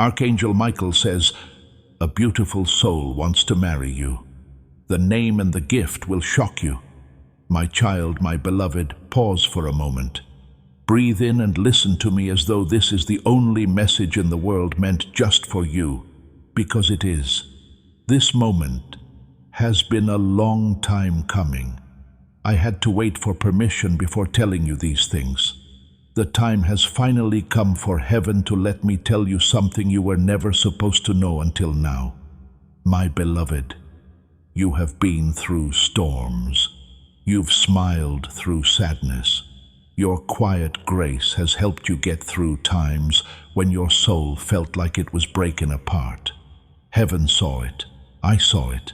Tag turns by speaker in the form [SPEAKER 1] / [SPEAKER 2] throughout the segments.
[SPEAKER 1] Archangel Michael says, "A beautiful soul wants to marry you. The name and the gift will shock you. My child, my beloved, pause for a moment. Breathe in and listen to me as though this is the only message in the world meant just for you, because it is. This moment has been a long time coming. I had to wait for permission before telling you these things. The time has finally come for heaven to let me tell you something you were never supposed to know until now. My beloved, you have been through storms. You've smiled through sadness. Your quiet grace has helped you get through times when your soul felt like it was breaking apart. Heaven saw it. I saw it.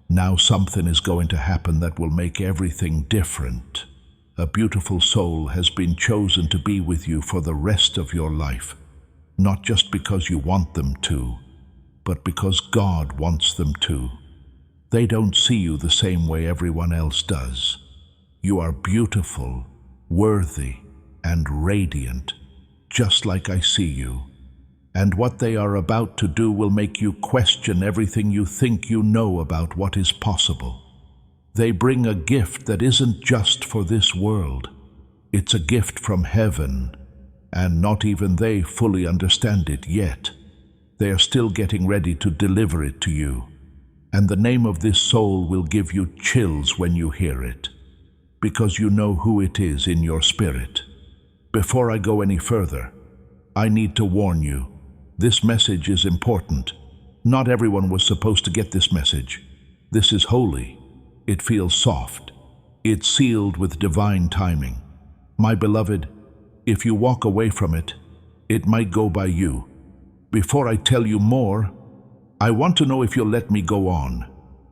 [SPEAKER 1] Now something is going to happen that will make everything different. A beautiful soul has been chosen to be with you for the rest of your life, not just because you want them to, but because God wants them to. They don't see you the same way everyone else does. You are beautiful, worthy, and radiant, just like I see you. And what they are about to do will make you question everything you think you know about what is possible. They bring a gift that isn't just for this world. It's a gift from heaven, and not even they fully understand it yet. They are still getting ready to deliver it to you. And the name of this soul will give you chills when you hear it, because you know who it is in your spirit. Before I go any further, I need to warn you. This message is important. Not everyone was supposed to get this message. This is holy. It feels soft. It's sealed with divine timing. My beloved, if you walk away from it, it might go by you. Before I tell you more, I want to know if you'll let me go on.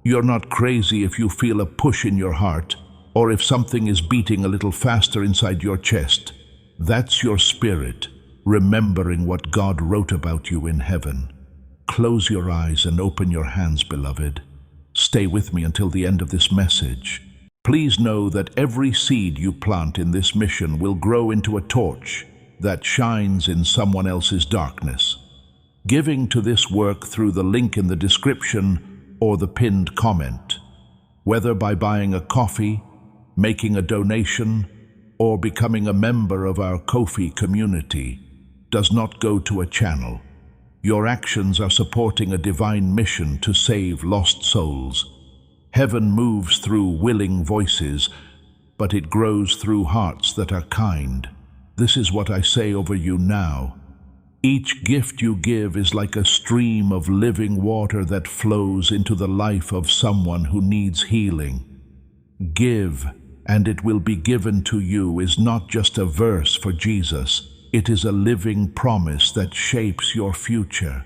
[SPEAKER 1] You're not crazy if you feel a push in your heart, or if something is beating a little faster inside your chest. That's your spirit, remembering what God wrote about you in heaven. Close your eyes and open your hands, beloved. Stay with me until the end of this message. Please know that every seed you plant in this mission will grow into a torch that shines in someone else's darkness. Giving to this work through the link in the description or the pinned comment, whether by buying a coffee, making a donation, or becoming a member of our Ko-fi community, does not go to a channel. Your actions are supporting a divine mission to save lost souls. Heaven moves through willing voices, but it grows through hearts that are kind. This is what I say over you now. Each gift you give is like a stream of living water that flows into the life of someone who needs healing. Give, and it will be given to you is not just a verse for Jesus. It is a living promise that shapes your future.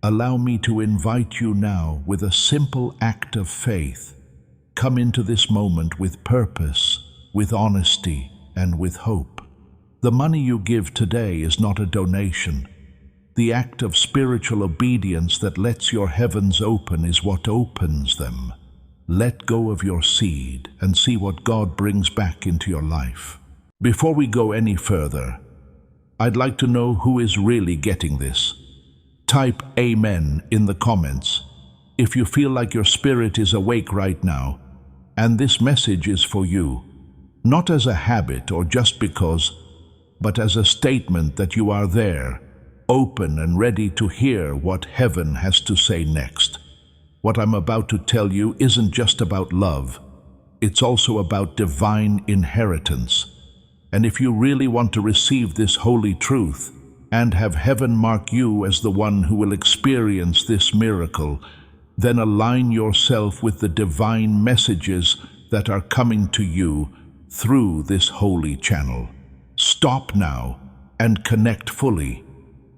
[SPEAKER 1] Allow me to invite you now with a simple act of faith. Come into this moment with purpose, with honesty, and with hope. The money you give today is not a donation. The act of spiritual obedience that lets your heavens open is what opens them. Let go of your seed and see what God brings back into your life. Before we go any further, I'd like to know who is really getting this. Type Amen in the comments if you feel like your spirit is awake right now, and this message is for you, not as a habit or just because, but as a statement that you are there, open and ready to hear what heaven has to say next. What I'm about to tell you isn't just about love. It's also about divine inheritance. And if you really want to receive this holy truth and have heaven mark you as the one who will experience this miracle, then align yourself with the divine messages that are coming to you through this holy channel. Stop now and connect fully.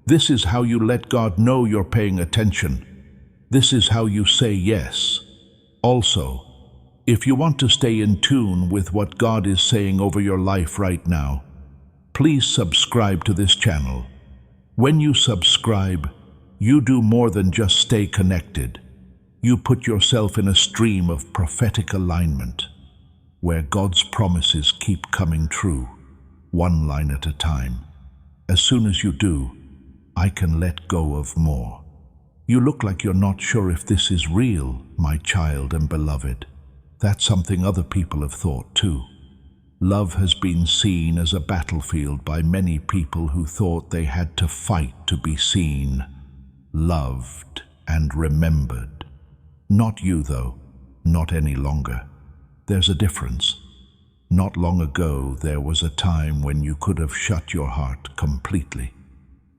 [SPEAKER 1] This is how you let God know you're paying attention. This is how you say yes. Also, if you want to stay in tune with what God is saying over your life right now, please subscribe to this channel. When you subscribe, you do more than just stay connected. You put yourself in a stream of prophetic alignment, where God's promises keep coming true, one line at a time. As soon as you do, I can let go of more. You look like you're not sure if this is real, my child and beloved. That's something other people have thought too. Love has been seen as a battlefield by many people who thought they had to fight to be seen, loved, and remembered. Not you, though, not any longer. There's a difference. Not long ago, there was a time when you could have shut your heart completely.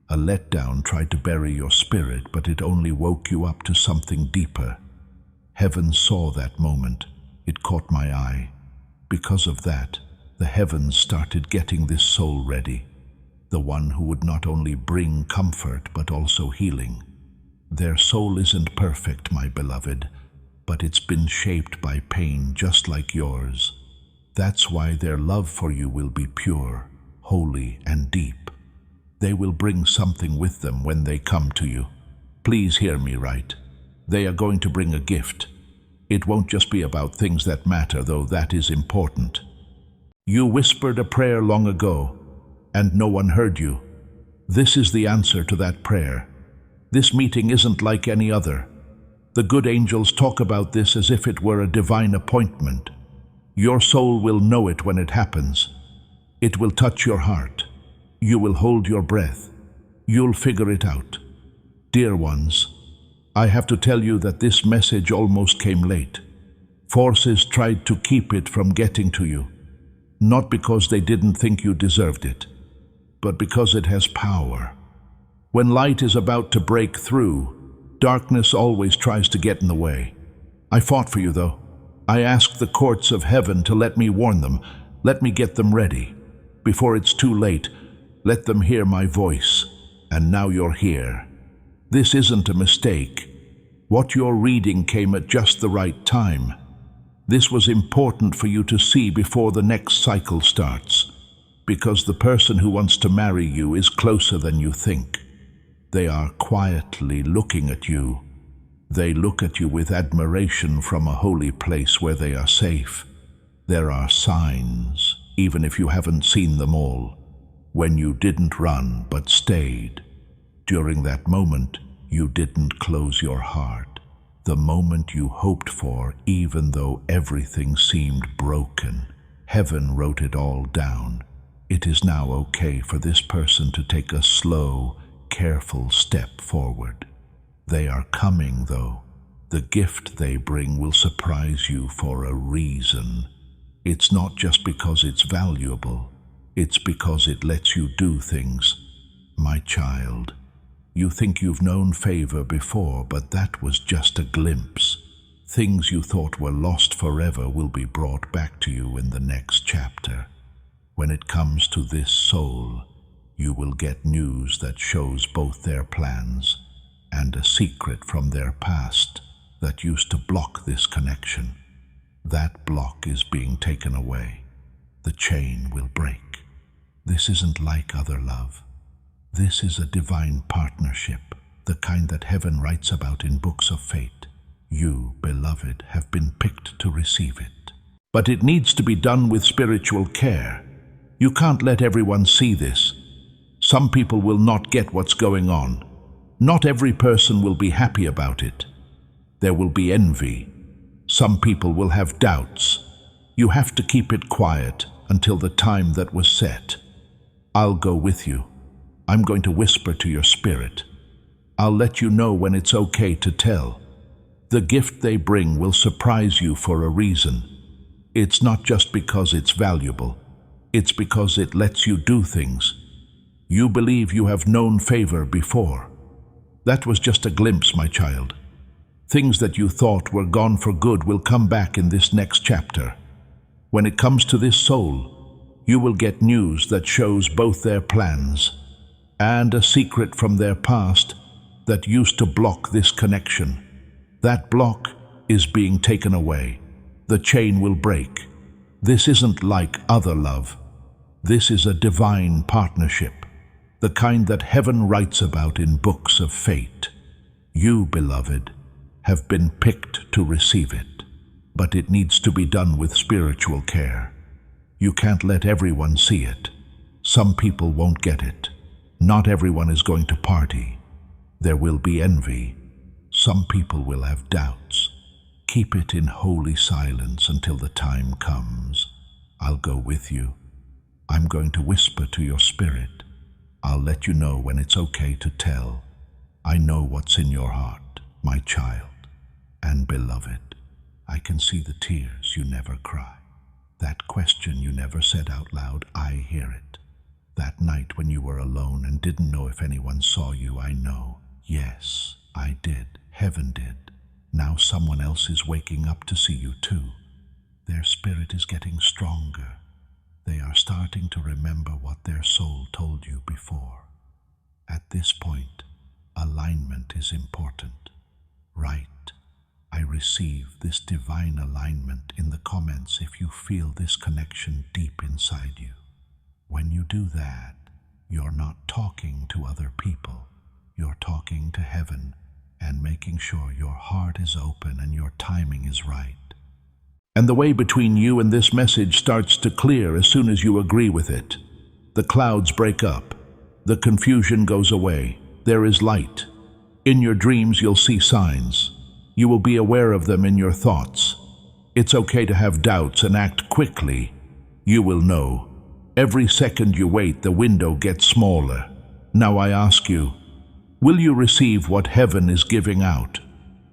[SPEAKER 1] A letdown tried to bury your spirit, but it only woke you up to something deeper. Heaven saw that moment. It caught my eye. Because of that, the heavens started getting this soul ready, the one who would not only bring comfort but also healing. Their soul isn't perfect, my beloved, but it's been shaped by pain just like yours. That's why their love for you will be pure, holy, and deep. They will bring something with them when they come to you. Please hear me right. They are going to bring a gift. It won't just be about things that matter, though that is important. You whispered a prayer long ago, and no one heard you. This is the answer to that prayer. This meeting isn't like any other. The good angels talk about this as if it were a divine appointment. Your soul will know it when it happens. It will touch your heart. You will hold your breath. You'll figure it out. Dear ones, I have to tell you that this message almost came late. Forces tried to keep it from getting to you. Not because they didn't think you deserved it, but because it has power. When light is about to break through, darkness always tries to get in the way. I fought for you, though. I asked the courts of heaven to let me warn them, let me get them ready. Before it's too late, let them hear my voice, and now you're here. This isn't a mistake. What you're reading came at just the right time. This was important for you to see before the next cycle starts, because the person who wants to marry you is closer than you think. They are quietly looking at you. They look at you with admiration from a holy place where they are safe. There are signs, even if you haven't seen them all, when you didn't run but stayed. During that moment, you didn't close your heart. The moment you hoped for, even though everything seemed broken. Heaven wrote it all down. It is now okay for this person to take a slow, careful step forward. They are coming, though. The gift they bring will surprise you for a reason. It's not just because it's valuable. It's because it lets you do things. My child, you think you've known favor before, but that was just a glimpse. Things you thought were lost forever will be brought back to you in the next chapter. When it comes to this soul, you will get news that shows both their plans and a secret from their past that used to block this connection. That block is being taken away. The chain will break. This isn't like other love. This is a divine partnership, the kind that heaven writes about in books of fate. You, beloved, have been picked to receive it. But it needs to be done with spiritual care. You can't let everyone see this. Some people will not get what's going on. Not every person will be happy about it. There will be envy. Some people will have doubts. You have to keep it quiet until the time that was set. I'll go with you. I'm going to whisper to your spirit. I'll let you know when it's okay to tell. The gift they bring will surprise you for a reason. It's not just because it's valuable. It's because it lets you do things. You believe you have known favor before. That was just a glimpse, my child. Things that you thought were gone for good will come back in this next chapter. When it comes to this soul, you will get news that shows both their plans and a secret from their past that used to block this connection. That block is being taken away. The chain will break. This isn't like other love. This is a divine partnership, the kind that heaven writes about in books of fate. You, beloved, have been picked to receive it, but it needs to be done with spiritual care. You can't let everyone see it. Some people won't get it. Not everyone is going to party. There will be envy. Some people will have doubts. Keep it in holy silence until the time comes. I'll go with you. I'm going to whisper to your spirit. I'll let you know when it's okay to tell. I know what's in your heart, my child and beloved. I can see the tears you never cry. That question you never said out loud, I hear it. That night when you were alone and didn't know if anyone saw you, I know. Yes, I did. Heaven did. Now someone else is waking up to see you too. Their spirit is getting stronger. They are starting to remember what their soul told you before. At this point, alignment is important. Write, I receive this divine alignment in the comments if you feel this connection deep inside you. When you do that, you're not talking to other people. You're talking to heaven and making sure your heart is open and your timing is right. And the way between you and this message starts to clear as soon as you agree with it. The clouds break up. The confusion goes away. There is light. In your dreams, you'll see signs. You will be aware of them in your thoughts. It's okay to have doubts and act quickly. You will know. Every second you wait, the window gets smaller. Now I ask you, will you receive what heaven is giving out?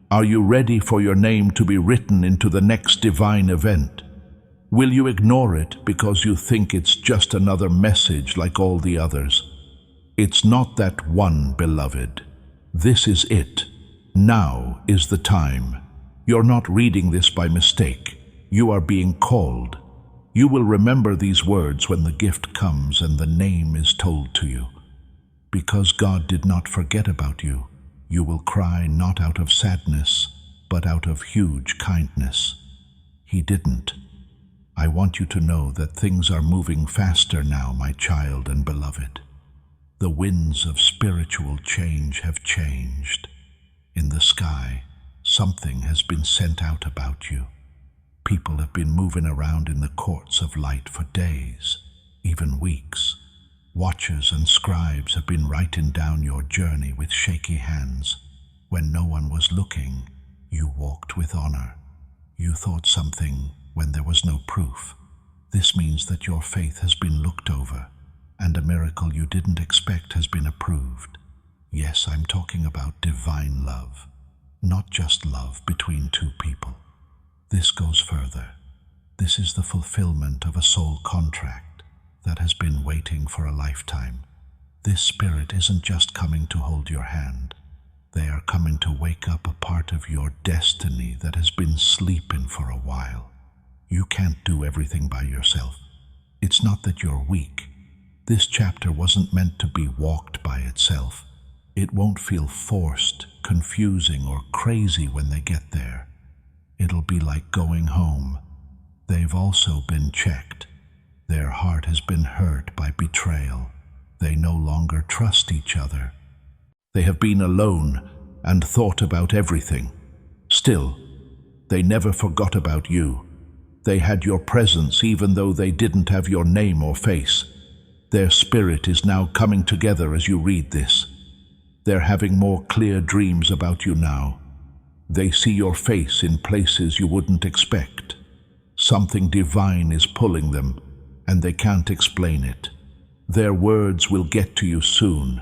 [SPEAKER 1] Are you ready for your name to be written into the next divine event? Will you ignore it because you think it's just another message like all the others? It's not that one, beloved. This is it. Now is the time. You're not reading this by mistake. You are being called. You will remember these words when the gift comes and the name is told to you. Because God did not forget about you, you will cry not out of sadness, but out of huge kindness. He didn't. I want you to know that things are moving faster now, my child and beloved. The winds of spiritual change have changed. In the sky, something has been sent out about you. People have been moving around in the courts of light for days, even weeks. Watchers and scribes have been writing down your journey with shaky hands. When no one was looking, you walked with honor. You thought something when there was no proof. This means that your faith has been looked over, and a miracle you didn't expect has been approved. Yes, I'm talking about divine love, not just love between two people. This goes further. This is the fulfillment of a soul contract that has been waiting for a lifetime. This spirit isn't just coming to hold your hand. They are coming to wake up a part of your destiny that has been sleeping for a while. You can't do everything by yourself. It's not that you're weak. This chapter wasn't meant to be walked by itself. It won't feel forced, confusing, or crazy when they get there. It'll be like going home. They've also been checked. Their heart has been hurt by betrayal. They no longer trust each other. They have been alone and thought about everything. Still, they never forgot about you. They had your presence even though they didn't have your name or face. Their spirit is now coming together as you read this. They're having more clear dreams about you now. They see your face in places you wouldn't expect. Something divine is pulling them, and they can't explain it. Their words will get to you soon.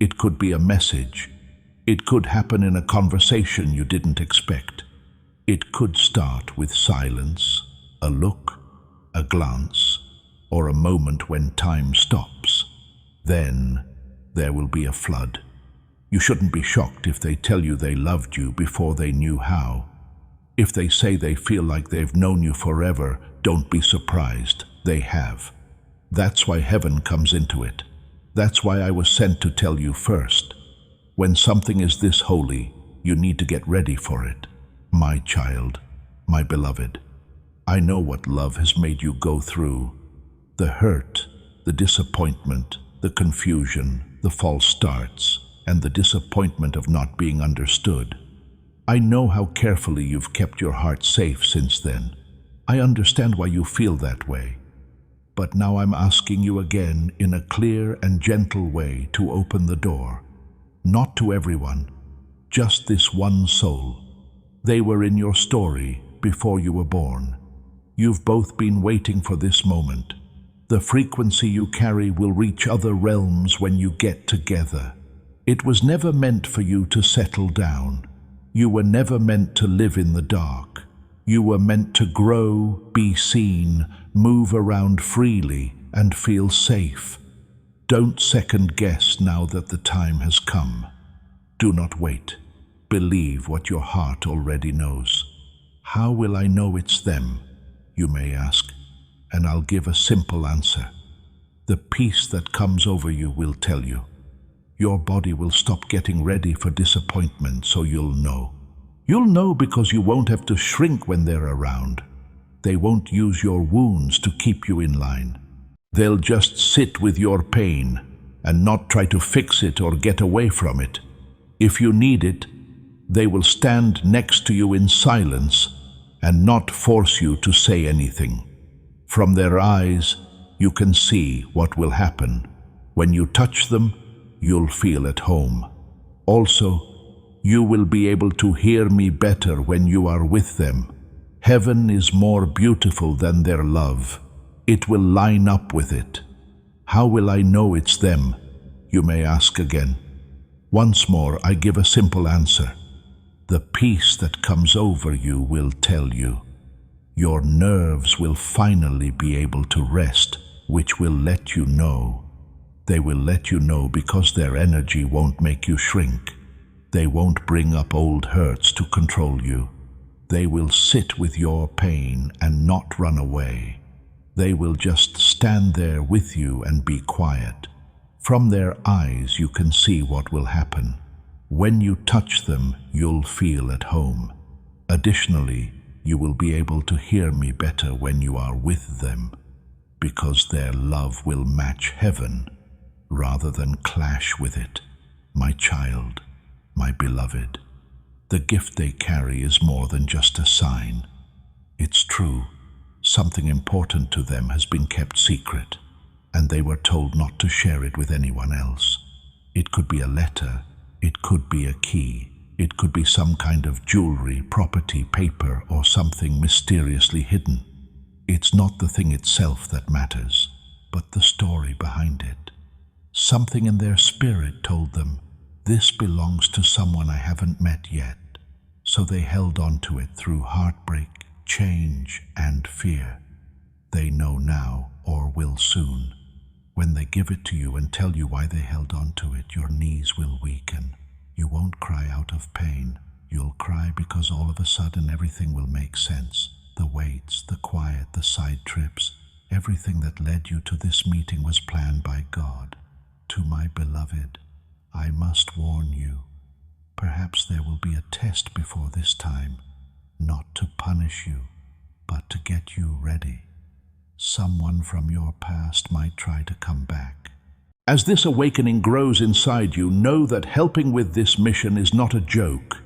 [SPEAKER 1] It could be a message. It could happen in a conversation you didn't expect. It could start with silence, a look, a glance, or a moment when time stops. Then there will be a flood. You shouldn't be shocked if they tell you they loved you before they knew how. If they say they feel like they've known you forever, don't be surprised. They have. That's why heaven comes into it. That's why I was sent to tell you first. When something is this holy, you need to get ready for it. My child, my beloved, I know what love has made you go through. The hurt, the disappointment, the confusion, the false starts, and the disappointment of not being understood. I know how carefully you've kept your heart safe since then. I understand why you feel that way. But now I'm asking you again in a clear and gentle way to open the door. Not to everyone, just this one soul. They were in your story before you were born. You've both been waiting for this moment. The frequency you carry will reach other realms when you get together. It was never meant for you to settle down. You were never meant to live in the dark. You were meant to grow, be seen, move around freely, and feel safe. Don't second guess now that the time has come. Do not wait. Believe what your heart already knows. How will I know it's them, you may ask, and I'll give a simple answer. The peace that comes over you will tell you. Your body will stop getting ready for disappointment, so you'll know. You'll know because you won't have to shrink when they're around. They won't use your wounds to keep you in line. They'll just sit with your pain and not try to fix it or get away from it. If you need it, they will stand next to you in silence and not force you to say anything. From their eyes, you can see what will happen. When you touch them, you'll feel at home. Also, you will be able to hear me better when you are with them. Heaven is more beautiful than their love. It will line up with it. How will I know it's them? You may ask again. Once more, I give a simple answer. The peace that comes over you will tell you. Your nerves will finally be able to rest, which will let you know. They will let you know because their energy won't make you shrink. They won't bring up old hurts to control you. They will sit with your pain and not run away. They will just stand there with you and be quiet. From their eyes you can see what will happen. When you touch them, you'll feel at home. Additionally, you will be able to hear me better when you are with them, because their love will match heaven rather than clash with it. My child, my beloved, the gift they carry is more than just a sign. It's true, something important to them has been kept secret, and they were told not to share it with anyone else. It could be a letter, it could be a key, it could be some kind of jewelry, property, paper, or something mysteriously hidden. It's not the thing itself that matters, but the story behind it. Something in their spirit told them, this belongs to someone I haven't met yet. So they held on to it through heartbreak, change, and fear. They know now, or will soon. When they give it to you and tell you why they held on to it, your knees will weaken. You won't cry out of pain. You'll cry because all of a sudden everything will make sense. The waits, the quiet, the side trips, everything that led you to this meeting was planned by God. To my beloved, I must warn you. Perhaps there will be a test before this time, not to punish you, but to get you ready. Someone from your past might try to come back. As this awakening grows inside you, know that helping with this mission is not a joke.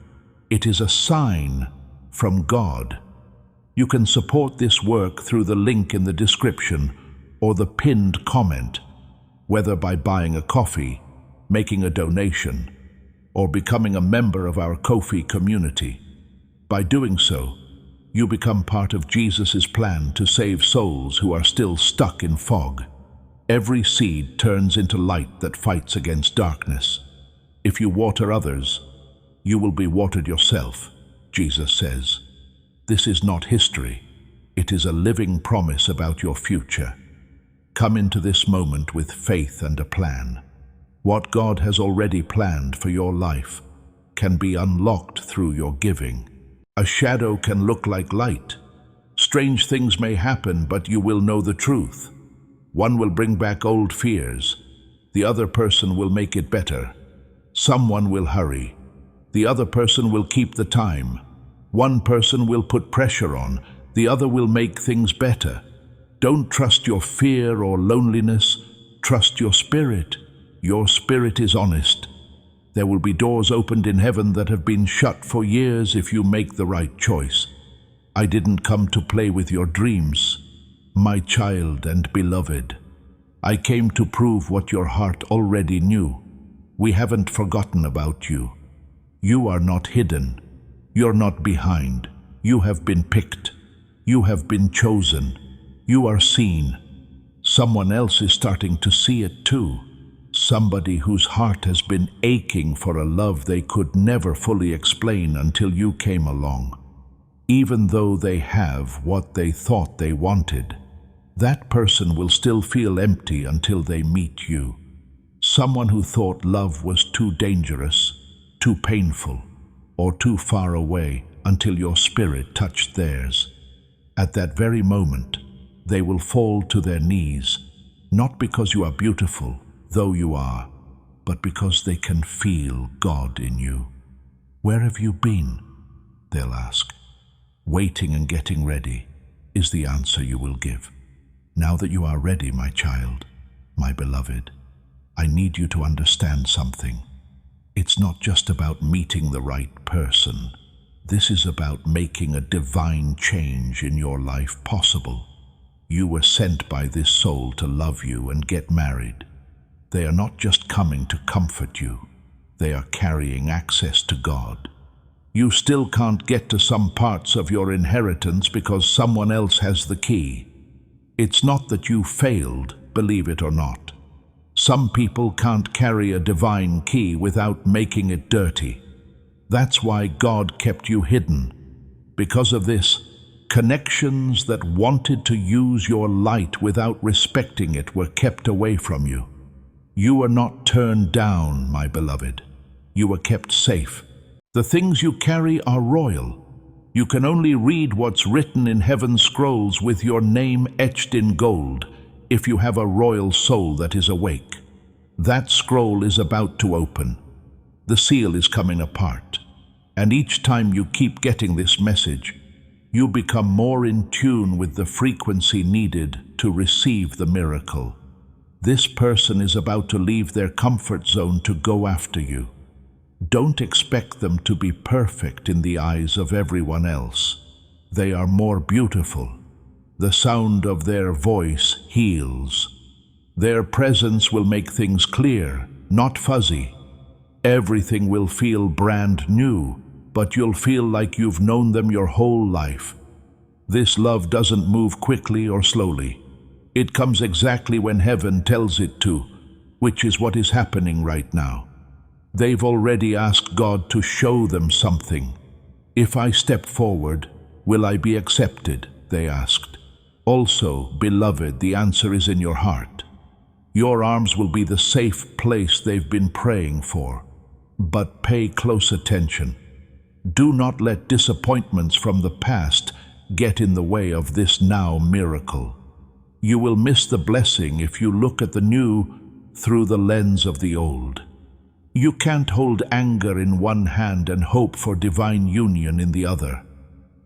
[SPEAKER 1] It is a sign from God. You can support this work through the link in the description or the pinned comment, whether by buying a coffee, making a donation, or becoming a member of our Ko-fi community. By doing so, you become part of Jesus' plan to save souls who are still stuck in fog. Every seed turns into light that fights against darkness. If you water others, you will be watered yourself, Jesus says. This is not history. It is a living promise about your future. Come into this moment with faith and a plan. What God has already planned for your life can be unlocked through your giving. A shadow can look like light. Strange things may happen, but you will know the truth. One will bring back old fears. The other person will make it better. Someone will hurry. The other person will keep the time. One person will put pressure on. The other will make things better. Don't trust your fear or loneliness. Trust your spirit. Your spirit is honest. There will be doors opened in heaven that have been shut for years if you make the right choice. I didn't come to play with your dreams. my child and beloved. I came to prove what your heart already knew. We haven't forgotten about you. You are not hidden. You're not behind. You have been picked. You have been chosen. You are seen. Someone else is starting to see it too. Somebody whose heart has been aching for a love they could never fully explain until you came along. Even though they have what they thought they wanted, that person will still feel empty until they meet you. Someone who thought love was too dangerous, too painful, or too far away until your spirit touched theirs. At that very moment, they will fall to their knees, not because you are beautiful, though you are, but because they can feel God in you. Where have you been? They'll ask. Waiting and getting ready is the answer you will give. Now that you are ready, my child, my beloved, I need you to understand something. It's not just about meeting the right person. This is about making a divine change in your life possible. You were sent by this soul to love you and get married. They are not just coming to comfort you. They are carrying access to God. You still can't get to some parts of your inheritance because someone else has the key. It's not that you failed, believe it or not. Some people can't carry a divine key without making it dirty. That's why God kept you hidden. Because of this, connections that wanted to use your light without respecting it were kept away from you. You were not turned down, my beloved. You were kept safe. The things you carry are royal. You can only read what's written in heaven's scrolls with your name etched in gold if you have a royal soul that is awake. That scroll is about to open. The seal is coming apart. And each time you keep getting this message, you become more in tune with the frequency needed to receive the miracle. This person is about to leave their comfort zone to go after you. Don't expect them to be perfect in the eyes of everyone else. They are more beautiful. The sound of their voice heals. Their presence will make things clear, not fuzzy. Everything will feel brand new, but you'll feel like you've known them your whole life. This love doesn't move quickly or slowly. It comes exactly when heaven tells it to, which is what is happening right now. They've already asked God to show them something. If I step forward, will I be accepted? They asked. Also, beloved, the answer is in your heart. Your arms will be the safe place they've been praying for. But pay close attention. Do not let disappointments from the past get in the way of this now miracle. You will miss the blessing if you look at the new through the lens of the old. You can't hold anger in one hand and hope for divine union in the other.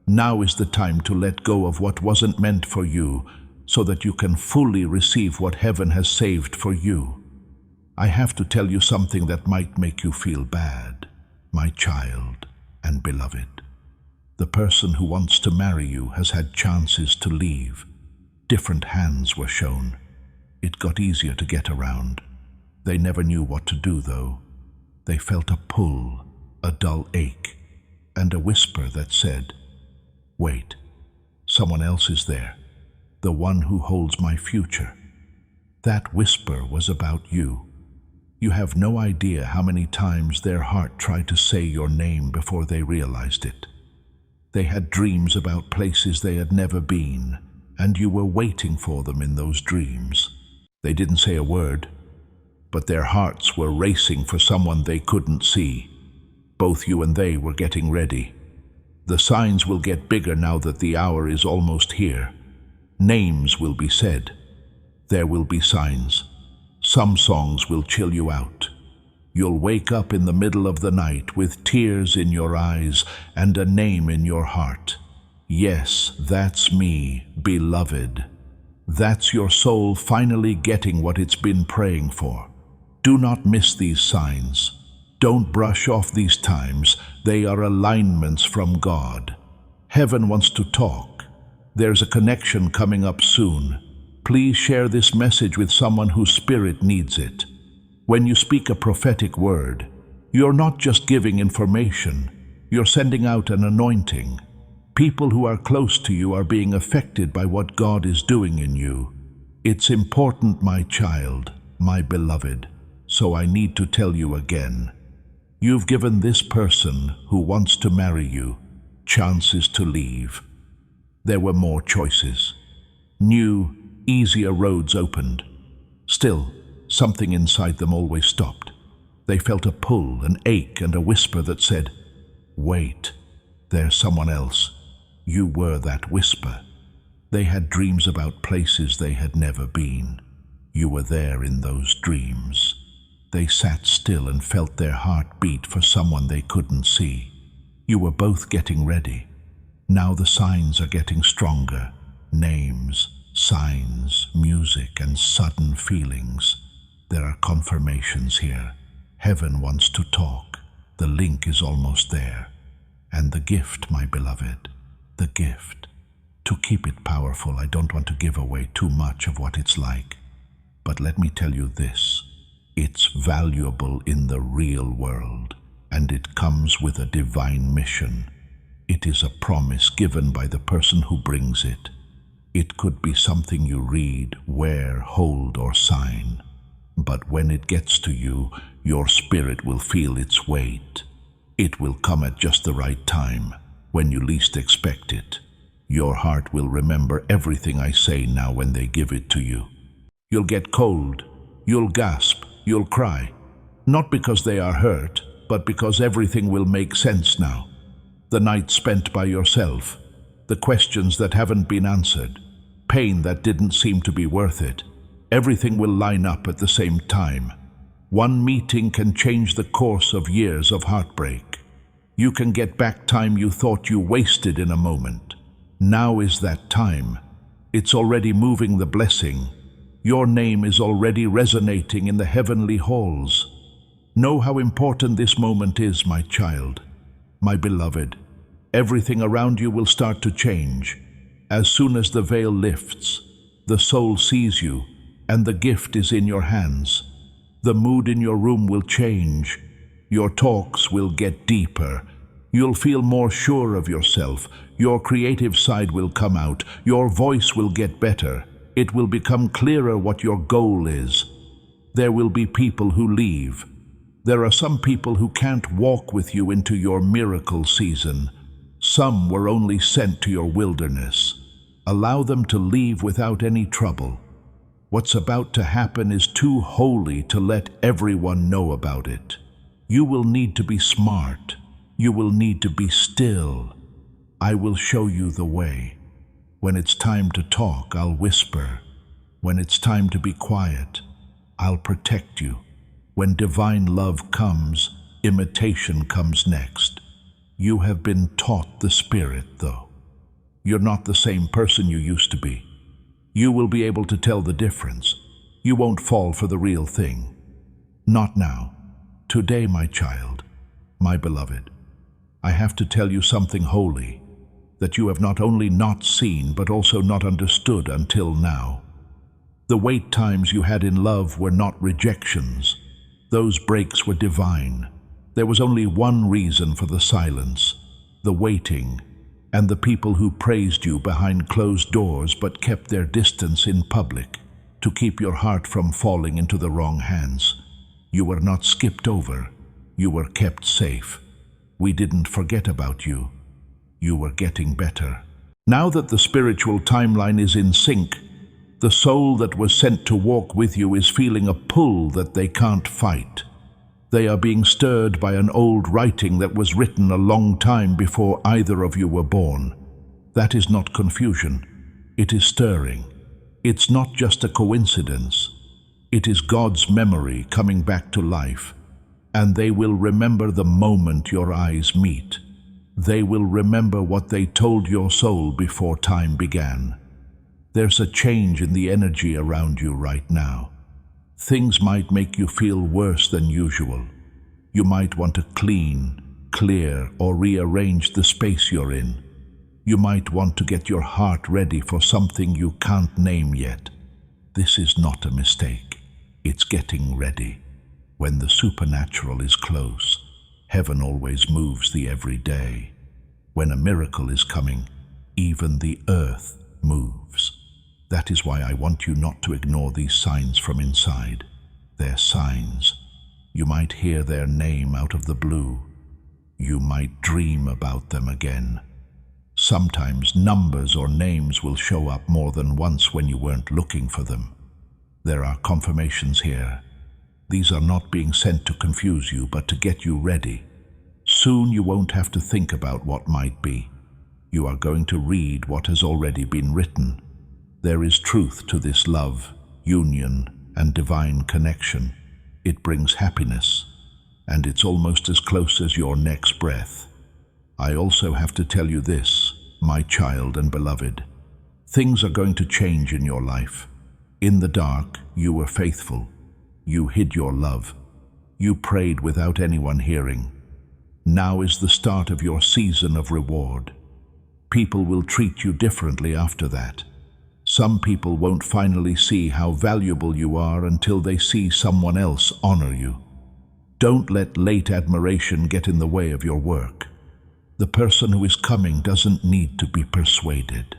[SPEAKER 1] Now is the time to let go of what wasn't meant for you, so that you can fully receive what heaven has saved for you. I have to tell you something that might make you feel bad, my child and beloved. The person who wants to marry you has had chances to leave. Different hands were shown. It got easier to get around. They never knew what to do, though. They felt a pull, a dull ache, and a whisper that said, "Wait, someone else is there, the one who holds my future." That whisper was about you. You have no idea how many times their heart tried to say your name before they realized it. They had dreams about places they had never been, and you were waiting for them in those dreams. They didn't say a word, but their hearts were racing for someone they couldn't see. Both you and they were getting ready. The signs will get bigger now that the hour is almost here. Names will be said. There will be signs. Some songs will chill you out. You'll wake up in the middle of the night with tears in your eyes and a name in your heart. Yes, that's me, beloved. That's your soul finally getting what it's been praying for. Do not miss these signs. Don't brush off these times. They are alignments from God. Heaven wants to talk. There's a connection coming up soon. Please share this message with someone whose spirit needs it. When you speak a prophetic word, you're not just giving information, you're sending out an anointing. People who are close to you are being affected by what God is doing in you. It's important, my child, my beloved, so I need to tell you again. You've given this person who wants to marry you chances to leave. There were more choices. New, easier roads opened. Still, something inside them always stopped. They felt a pull, an ache, and a whisper that said, "Wait, there's someone else." You were that whisper. They had dreams about places they had never been. You were there in those dreams. They sat still and felt their heart beat for someone they couldn't see. You were both getting ready. Now the signs are getting stronger. Names, signs, music, and sudden feelings. There are confirmations here. Heaven wants to talk. The link is almost there. And the gift, my beloved, the gift. To keep it powerful, I don't want to give away too much of what it's like. But let me tell you this. It's valuable in the real world, and it comes with a divine mission. It is a promise given by the person who brings it. It could be something you read, wear, hold, or sign. But when it gets to you, your spirit will feel its weight. It will come at just the right time, when you least expect it. Your heart will remember everything I say now when they give it to you. You'll get cold, you'll gasp, you'll cry. Not because they are hurt, but because everything will make sense now. The nights spent by yourself, the questions that haven't been answered, pain that didn't seem to be worth it. Everything will line up at the same time. One meeting can change the course of years of heartbreak. You can get back time you thought you wasted in a moment. Now is that time. It's already moving the blessing. Your name is already resonating in the heavenly halls. Know how important this moment is, my child, my beloved. Everything around you will start to change. As soon as the veil lifts, the soul sees you, and the gift is in your hands. The mood in your room will change. Your talks will get deeper. You'll feel more sure of yourself. Your creative side will come out. Your voice will get better. It will become clearer what your goal is. There will be people who leave. There are some people who can't walk with you into your miracle season. Some were only sent to your wilderness. Allow them to leave without any trouble. What's about to happen is too holy to let everyone know about it. You will need to be smart. You will need to be still. I will show you the way. When it's time to talk, I'll whisper. When it's time to be quiet, I'll protect you. When divine love comes, imitation comes next. You have been taught the Spirit, though. You're not the same person you used to be. You will be able to tell the difference. You won't fall for the real thing. Not now. Today, my child, my beloved, I have to tell you something holy that you have not only not seen but also not understood until now. The wait times you had in love were not rejections. Those breaks were divine. There was only one reason for the silence, the waiting, and the people who praised you behind closed doors but kept their distance in public to keep your heart from falling into the wrong hands. You were not skipped over. You were kept safe. We didn't forget about you. You were getting better. Now that the spiritual timeline is in sync, the soul that was sent to walk with you is feeling a pull that they can't fight. They are being stirred by an old writing that was written a long time before either of you were born. That is not confusion. It is stirring. It's not just a coincidence. It is God's memory coming back to life. And they will remember the moment your eyes meet. They will remember what they told your soul before time began. There's a change in the energy around you right now. Things might make you feel worse than usual. You might want to clean, clear, or rearrange the space you're in. You might want to get your heart ready for something you can't name yet. This is not a mistake. It's getting ready. When the supernatural is close, heaven always moves the everyday. When a miracle is coming, even the earth moves. That is why I want you not to ignore these signs from inside. They're signs. You might hear their name out of the blue. You might dream about them again. Sometimes numbers or names will show up more than once when you weren't looking for them. There are confirmations here. These are not being sent to confuse you, but to get you ready. Soon you won't have to think about what might be. You are going to read what has already been written. There is truth to this love, union, and divine connection. It brings happiness, and it's almost as close as your next breath. I also have to tell you this, my child and beloved. Things are going to change in your life. In the dark, you were faithful. You hid your love. You prayed without anyone hearing. Now is the start of your season of reward. People will treat you differently after that. Some people won't finally see how valuable you are until they see someone else honor you. Don't let late admiration get in the way of your work. The person who is coming doesn't need to be persuaded.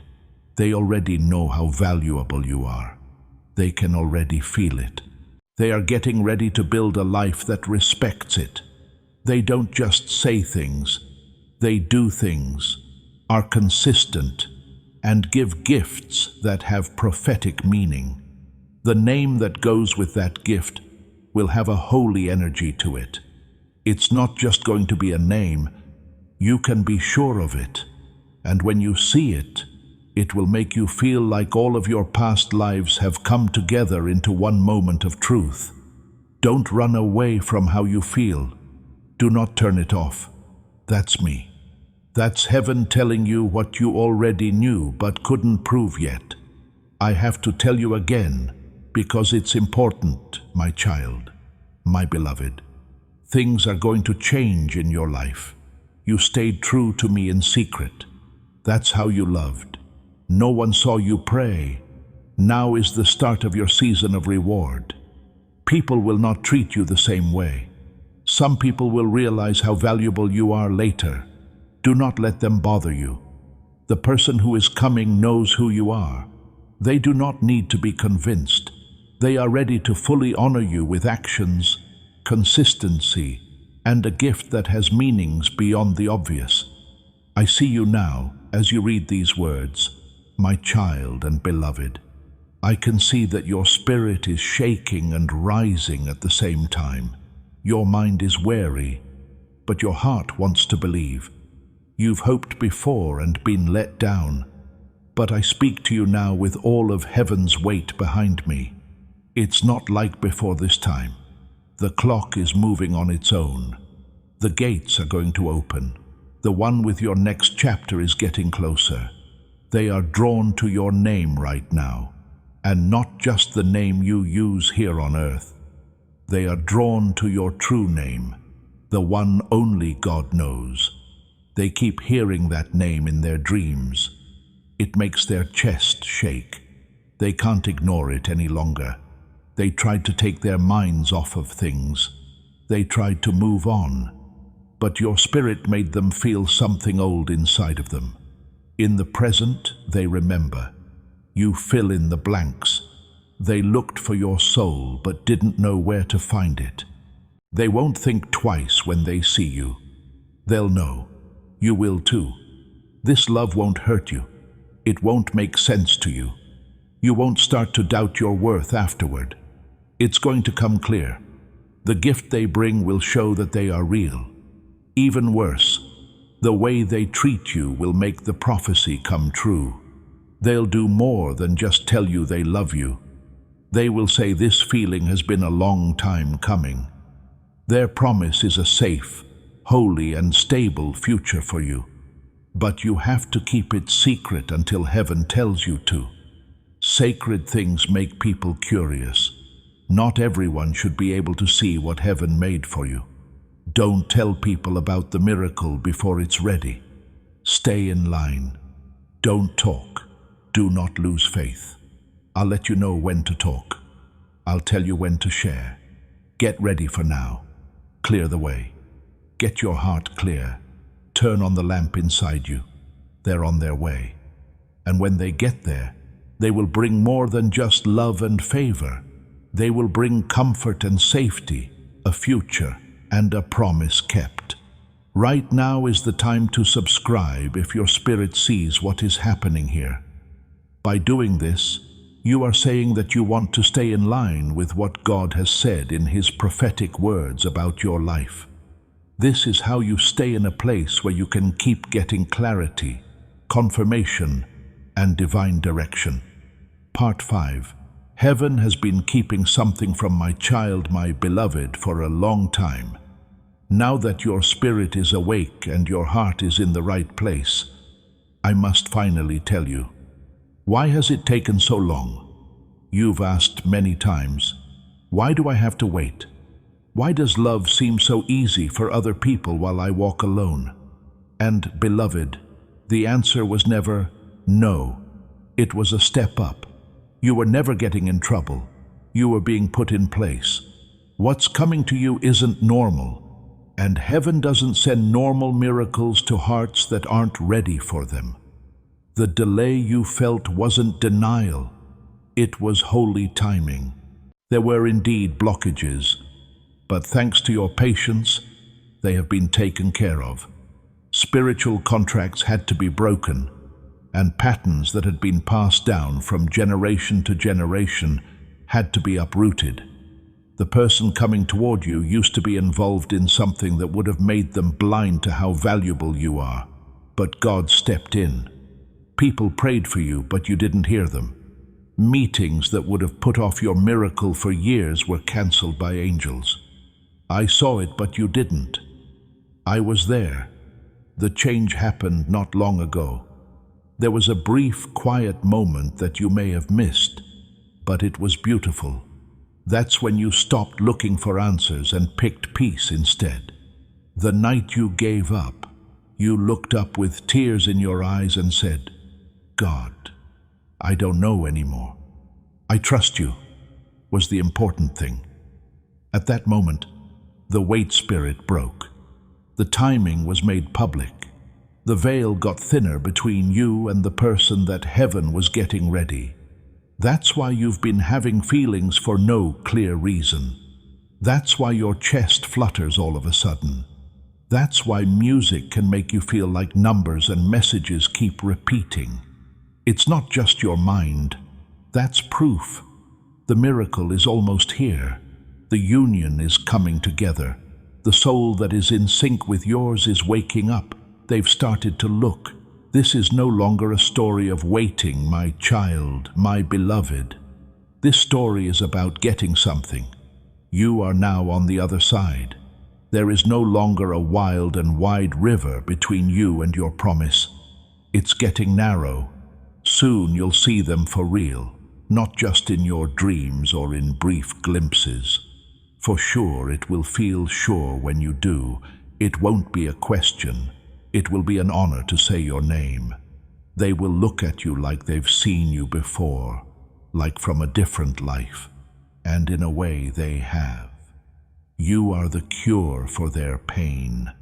[SPEAKER 1] They already know how valuable you are. They can already feel it. They are getting ready to build a life that respects it. They don't just say things. They do things, are consistent, and give gifts that have prophetic meaning. The name that goes with that gift will have a holy energy to it. It's not just going to be a name. You can be sure of it. And when you see it, it will make you feel like all of your past lives have come together into one moment of truth. Don't run away from how you feel. Do not turn it off. That's me. That's heaven telling you what you already knew but couldn't prove yet. I have to tell you again because it's important, my child, my beloved. Things are going to change in your life. You stayed true to me in secret. That's how you loved. No one saw you pray. Now is the start of your season of reward. People will not treat you the same way. Some people will realize how valuable you are later. Do not let them bother you. The person who is coming knows who you are. They do not need to be convinced. They are ready to fully honor you with actions, consistency, and a gift that has meanings beyond the obvious. I see you now as you read these words, my child and beloved. I can see that your spirit is shaking and rising at the same time. Your mind is wary, but your heart wants to believe. You've hoped before and been let down, but I speak to you now with all of heaven's weight behind me. It's not like before this time. The clock is moving on its own. The gates are going to open. The one with your next chapter is getting closer. They are drawn to your name right now, and not just the name you use here on earth. They are drawn to your true name, the one only God knows. They keep hearing that name in their dreams. It makes their chest shake. They can't ignore it any longer. They tried to take their minds off of things. They tried to move on. But your spirit made them feel something old inside of them. In the present, they remember. You fill in the blanks. They looked for your soul but didn't know where to find it. They won't think twice when they see you. They'll know. You will too. This love won't hurt you. It won't make sense to you. You won't start to doubt your worth afterward. It's going to come clear. The gift they bring will show that they are real. Even worse, the way they treat you will make the prophecy come true. They'll do more than just tell you they love you. They will say this feeling has been a long time coming. Their promise is a safe, holy and stable future for you. But you have to keep it secret until heaven tells you to. Sacred things make people curious. Not everyone should be able to see what heaven made for you. Don't tell people about the miracle before it's ready. Stay in line. Don't talk. Do not lose faith. I'll let you know when to talk. I'll tell you when to share. Get ready for now. Clear the way. Get your heart clear. Turn on the lamp inside you. They're on their way. And when they get there, they will bring more than just love and favor. They will bring comfort and safety, a future, and a promise kept. Right now is the time to subscribe if your spirit sees what is happening here. By doing this, you are saying that you want to stay in line with what God has said in His prophetic words about your life. This is how you stay in a place where you can keep getting clarity, confirmation, and divine direction. Part 5. Heaven has been keeping something from my child, my beloved, for a long time. Now that your spirit is awake and your heart is in the right place, I must finally tell you. Why has it taken so long? You've asked many times, why do I have to wait? Why does love seem so easy for other people while I walk alone? And, beloved, the answer was never no. It was a step up. You were never getting in trouble. You were being put in place. What's coming to you isn't normal. And heaven doesn't send normal miracles to hearts that aren't ready for them. The delay you felt wasn't denial. It was holy timing. There were indeed blockages, but thanks to your patience, they have been taken care of. Spiritual contracts had to be broken, and patterns that had been passed down from generation to generation had to be uprooted. The person coming toward you used to be involved in something that would have made them blind to how valuable you are, but God stepped in. People prayed for you, but you didn't hear them. Meetings that would have put off your miracle for years were cancelled by angels. I saw it, but you didn't. I was there. The change happened not long ago. There was a brief, quiet moment that you may have missed, but it was beautiful. That's when you stopped looking for answers and picked peace instead. The night you gave up, you looked up with tears in your eyes and said, God, I don't know anymore. I trust you, was the important thing. At that moment, the weight spirit broke. The timing was made public. The veil got thinner between you and the person that heaven was getting ready. That's why you've been having feelings for no clear reason. That's why your chest flutters all of a sudden. That's why music can make you feel like numbers and messages keep repeating. It's not just your mind. That's proof. The miracle is almost here. The union is coming together. The soul that is in sync with yours is waking up. They've started to look. This is no longer a story of waiting, my child, my beloved. This story is about getting something. You are now on the other side. There is no longer a wild and wide river between you and your promise. It's getting narrow. Soon you'll see them for real, not just in your dreams or in brief glimpses. For sure, it will feel sure when you do. It won't be a question. It will be an honor to say your name. They will look at you like they've seen you before, like from a different life, and in a way they have. You are the cure for their pain.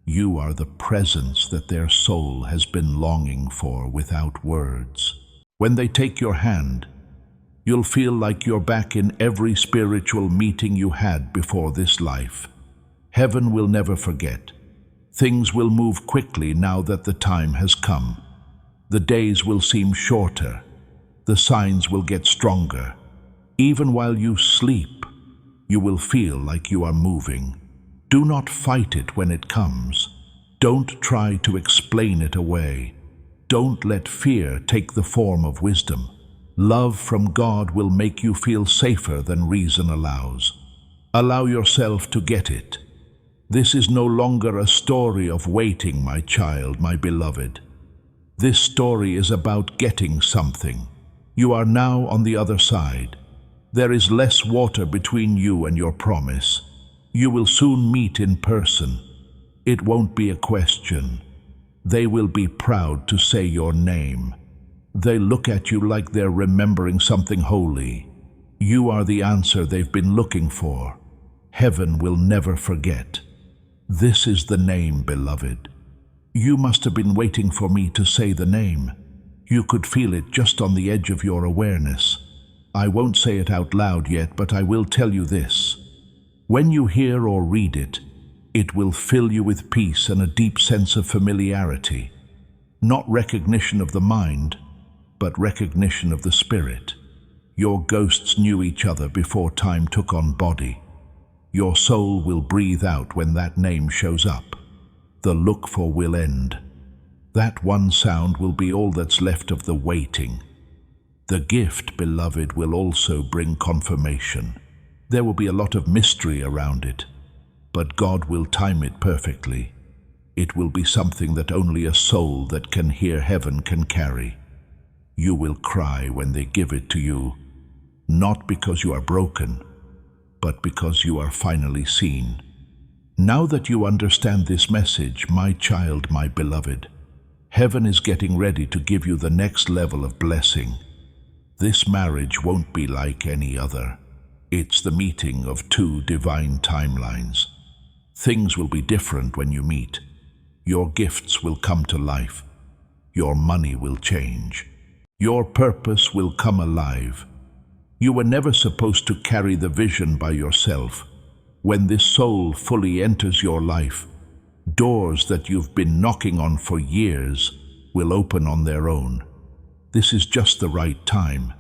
[SPEAKER 1] You are the presence that their soul has been longing for without words. When they take your hand, you'll feel like you're back in every spiritual meeting you had before this life. Heaven will never forget. Things will move quickly now that the time has come. The days will seem shorter. The signs will get stronger. Even while you sleep, you will feel like you are moving. Do not fight it when it comes. Don't try to explain it away. Don't let fear take the form of wisdom. Love from God will make you feel safer than reason allows. Allow yourself to get it. This is no longer a story of waiting, my child, my beloved. This story is about getting something. You are now on the other side. There is less water between you and your promise. You will soon meet in person. It won't be a question. They will be proud to say your name. They look at you like they're remembering something holy. You are the answer they've been looking for. Heaven will never forget. This is the name, beloved. You must have been waiting for me to say the name. You could feel it just on the edge of your awareness. I won't say it out loud yet, but I will tell you this. When you hear or read it, it will fill you with peace and a deep sense of familiarity. Not recognition of the mind, but recognition of the spirit. Your ghosts knew each other before time took on body. Your soul will breathe out when that name shows up. The look for will end. That one sound will be all that's left of the waiting. The gift, beloved, will also bring confirmation. There will be a lot of mystery around it, but God will time it perfectly. It will be something that only a soul that can hear heaven can carry. You will cry when they give it to you, not because you are broken, but because you are finally seen. Now that you understand this message, my child, my beloved, heaven is getting ready to give you the next level of blessing. This marriage won't be like any other. It's the meeting of two divine timelines. Things will be different when you meet. Your gifts will come to life. Your money will change. Your purpose will come alive. You were never supposed to carry the vision by yourself. When this soul fully enters your life, doors that you've been knocking on for years will open on their own. This is just the right time.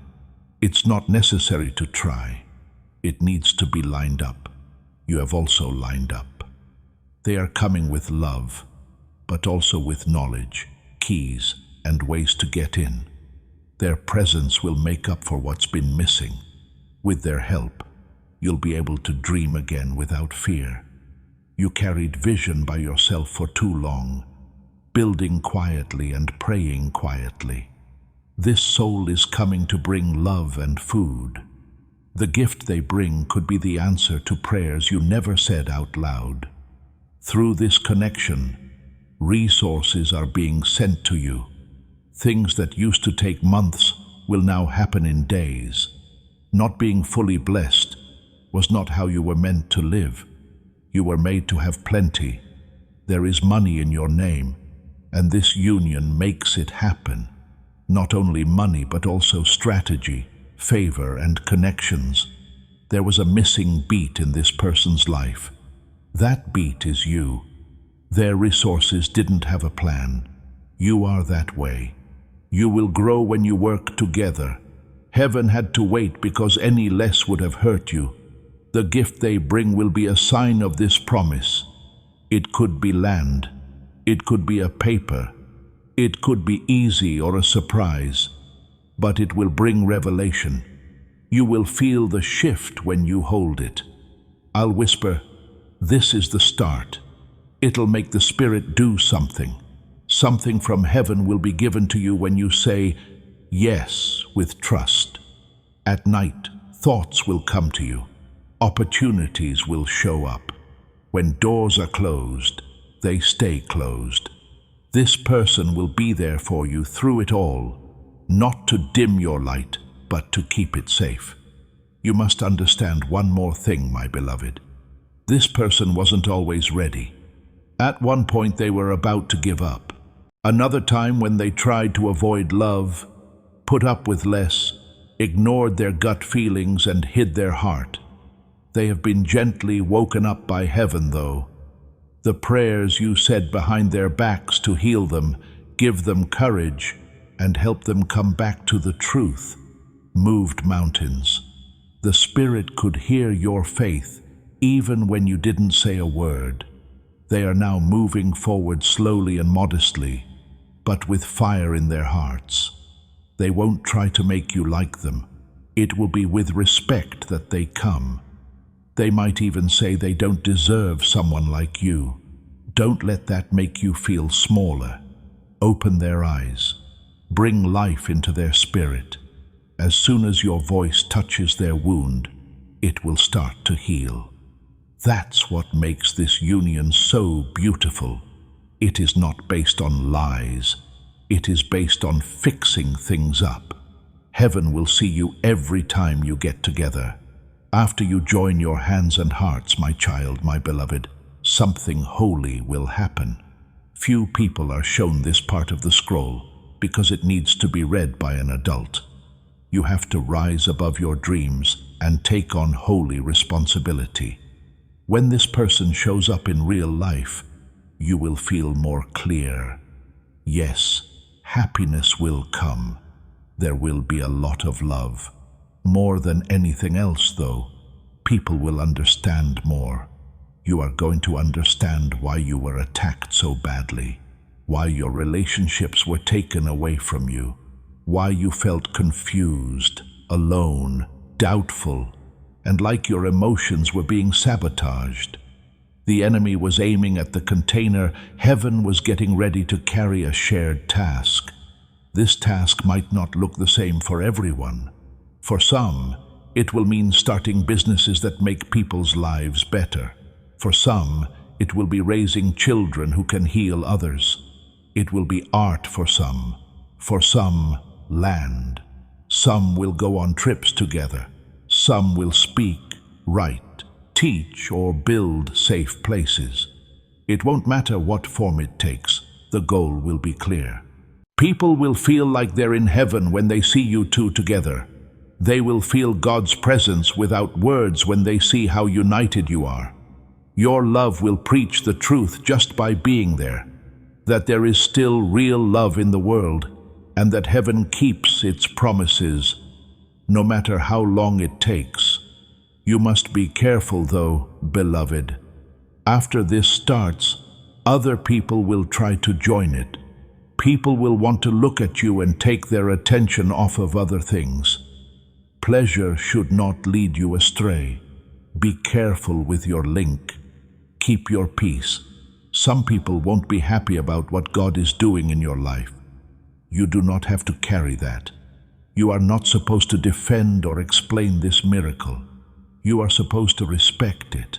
[SPEAKER 1] It's not necessary to try. It needs to be lined up. You have also lined up. They are coming with love, but also with knowledge, keys, and ways to get in. Their presence will make up for what's been missing. With their help, you'll be able to dream again without fear. You carried vision by yourself for too long, building quietly and praying quietly. This soul is coming to bring love and food. The gift they bring could be the answer to prayers you never said out loud. Through this connection, resources are being sent to you. Things that used to take months will now happen in days. Not being fully blessed was not how you were meant to live. You were made to have plenty. There is money in your name, and this union makes it happen. Not only money, but also strategy, favor, and connections. There was a missing beat in this person's life. That beat is you. Their resources didn't have a plan. You are that way. You will grow when you work together. Heaven had to wait because any less would have hurt you. The gift they bring will be a sign of this promise. It could be land. It could be a paper. It could be easy or a surprise. But it will bring revelation. You will feel the shift when you hold it. I'll whisper, "This is the start." It'll make the Spirit do something. Something from heaven will be given to you when you say yes with trust. At night, thoughts will come to you. Opportunities will show up. When doors are closed, they stay closed. This person will be there for you through it all, not to dim your light, but to keep it safe. You must understand one more thing, my beloved. This person wasn't always ready. At one point they were about to give up. Another time when they tried to avoid love, put up with less, ignored their gut feelings and hid their heart. They have been gently woken up by heaven, though. The prayers you said behind their backs to heal them, give them courage, and help them come back to the truth, moved mountains. The Spirit could hear your faith even when you didn't say a word. They are now moving forward slowly and modestly, but with fire in their hearts. They won't try to make you like them. It will be with respect that they come. They might even say they don't deserve someone like you. Don't let that make you feel smaller. Open their eyes. Bring life into their spirit. As soon as your voice touches their wound, it will start to heal. That's what makes this union so beautiful. It is not based on lies. It is based on fixing things up. Heaven will see you every time you get together. After you join your hands and hearts, my child, my beloved, something holy will happen. Few people are shown this part of the scroll because it needs to be read by an adult. You have to rise above your dreams and take on holy responsibility. When this person shows up in real life, you will feel more clear. Yes, happiness will come. There will be a lot of love. More than anything else, though, people will understand more. You are going to understand why you were attacked so badly, why your relationships were taken away from you, why you felt confused, alone, doubtful, and like your emotions were being sabotaged. The enemy was aiming at the container. Heaven was getting ready to carry a shared task. This task might not look the same for everyone. For some, it will mean starting businesses that make people's lives better. For some, it will be raising children who can heal others. It will be art for some. For some, land. Some will go on trips together. Some will speak, write, teach, or build safe places. It won't matter what form it takes. The goal will be clear. People will feel like they're in heaven when they see you two together. They will feel God's presence without words when they see how united you are. Your love will preach the truth just by being there, that there is still real love in the world, and that heaven keeps its promises, no matter how long it takes. You must be careful, though, beloved. After this starts, other people will try to join it. People will want to look at you and take their attention off of other things. Pleasure should not lead you astray. Be careful with your link. Keep your peace. Some people won't be happy about what God is doing in your life. You do not have to carry that. You are not supposed to defend or explain this miracle. You are supposed to respect it.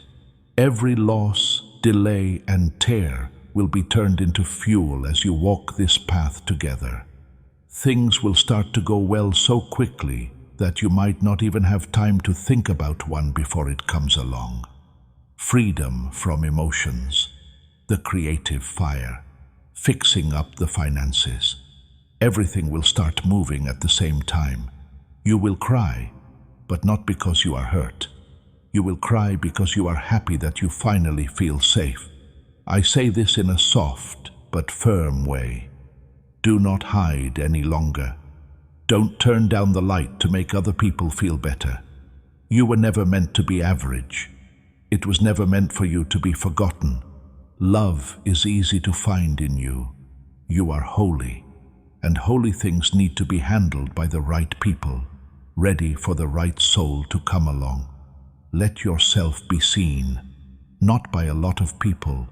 [SPEAKER 1] Every loss, delay, and tear will be turned into fuel as you walk this path together. Things will start to go well so quickly that you might not even have time to think about one before it comes along. Freedom from emotions, the creative fire, fixing up the finances. Everything will start moving at the same time. You will cry, but not because you are hurt. You will cry because you are happy that you finally feel safe. I say this in a soft but firm way. Do not hide any longer. Don't turn down the light to make other people feel better. You were never meant to be average. It was never meant for you to be forgotten. Love is easy to find in you. You are holy, and holy things need to be handled by the right people, ready for the right soul to come along. Let yourself be seen, not by a lot of people,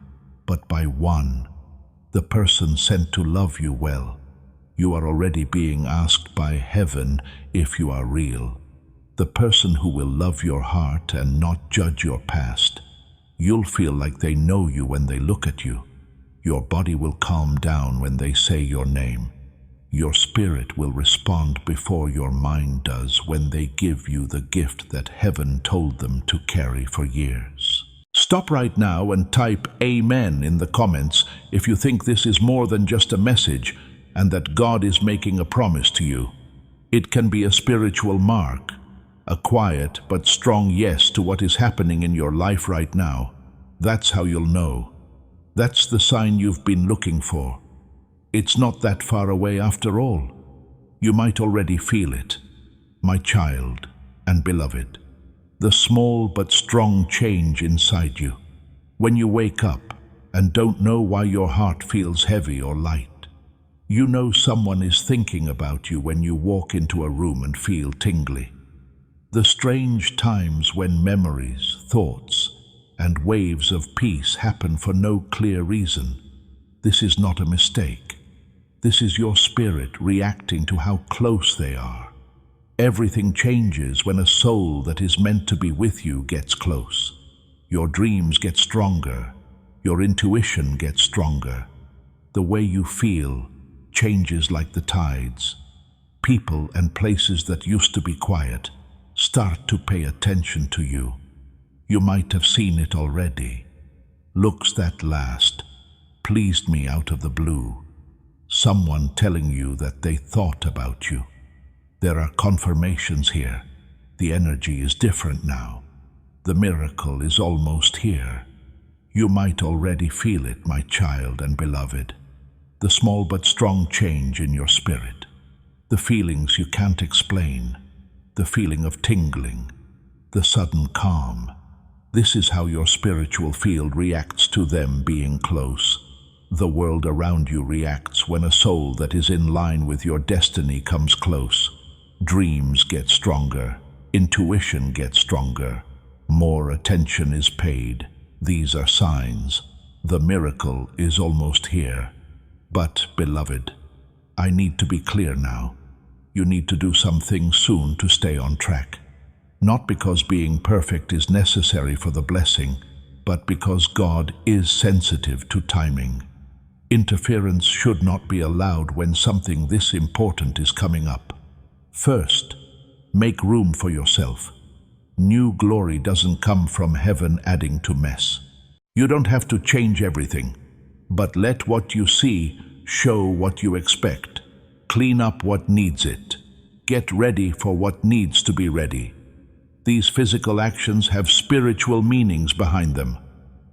[SPEAKER 1] but by one, the person sent to love you well. You are already being asked by heaven if you are real. The person who will love your heart and not judge your past. You'll feel like they know you when they look at you. Your body will calm down when they say your name. Your spirit will respond before your mind does when they give you the gift that heaven told them to carry for years. Stop right now and type Amen in the comments if you think this is more than just a message and that God is making a promise to you. It can be a spiritual mark, a quiet but strong yes to what is happening in your life right now. That's how you'll know. That's the sign you've been looking for. It's not that far away after all. You might already feel it, my child and beloved. The small but strong change inside you. When you wake up and don't know why your heart feels heavy or light. You know someone is thinking about you when you walk into a room and feel tingly. The strange times when memories, thoughts, and waves of peace happen for no clear reason. This is not a mistake. This is your spirit reacting to how close they are. Everything changes when a soul that is meant to be with you gets close. Your dreams get stronger. Your intuition gets stronger. The way you feel changes like the tides. People and places that used to be quiet start to pay attention to you. You might have seen it already. Looks that last pleased me out of the blue. Someone telling you that they thought about you. There are confirmations here. The energy is different now. The miracle is almost here. You might already feel it, my child and beloved. The small but strong change in your spirit. The feelings you can't explain. The feeling of tingling. The sudden calm. This is how your spiritual field reacts to them being close. The world around you reacts when a soul that is in line with your destiny comes close. Dreams get stronger. Intuition gets stronger. More attention is paid. These are signs. The miracle is almost here. But, beloved, I need to be clear now. You need to do something soon to stay on track. Not because being perfect is necessary for the blessing, but because God is sensitive to timing. Interference should not be allowed when something this important is coming up. First, make room for yourself. New glory doesn't come from heaven adding to mess. You don't have to change everything, but let what you see show what you expect. Clean up what needs it. Get ready for what needs to be ready. These physical actions have spiritual meanings behind them.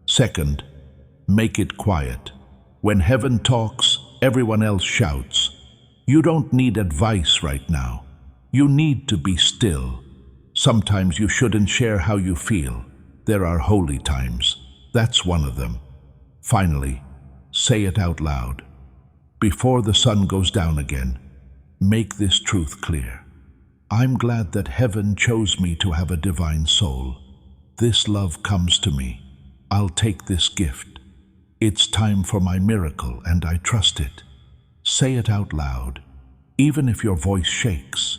[SPEAKER 1] Second, make it quiet. When heaven talks, everyone else shouts. You don't need advice right now. You need to be still. Sometimes you shouldn't share how you feel. There are holy times. That's one of them. Finally, say it out loud. Before the sun goes down again, make this truth clear. I'm glad that heaven chose me to have a divine soul. This love comes to me. I'll take this gift. It's time for my miracle, and I trust it. Say it out loud, even if your voice shakes.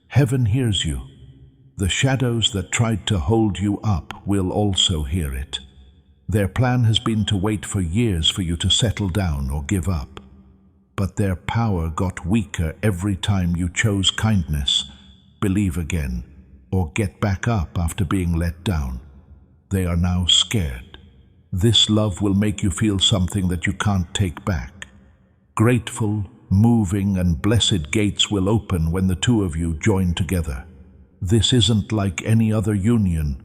[SPEAKER 1] Heaven hears you. The shadows that tried to hold you up will also hear it. Their plan has been to wait for years for you to settle down or give up. But their power got weaker every time you chose kindness, believe again, or get back up after being let down. They are now scared. This love will make you feel something that you can't take back. Grateful, moving, and blessed gates will open when the two of you join together. This isn't like any other union.